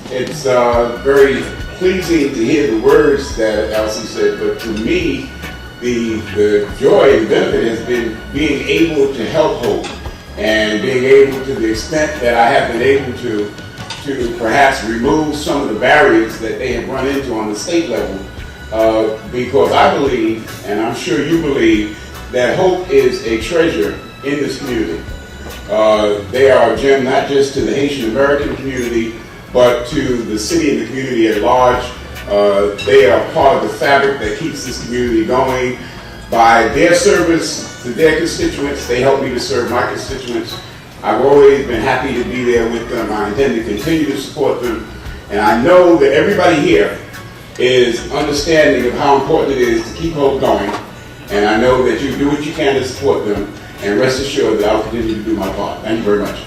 It's very pleasing to hear the words that Elsie said, but to me, the joy and benefit has been being able to help HOPE and being able, to the extent that I have been able to perhaps remove some of the barriers that they have run into on the state level, because I believe, and I'm sure you believe, that HOPE is a treasure in this community. They are a gem not just to the Haitian American community, but to the city and the community at large. They are part of the fabric that keeps this community going. By their service to their constituents, they help me to serve my constituents. I've always been happy to be there with them. I intend to continue to support them. And I know that everybody here is understanding of how important it is to keep HOPE going. And I know that you do what you can to support them. And rest assured that I'll continue to do my part. Thank you very much.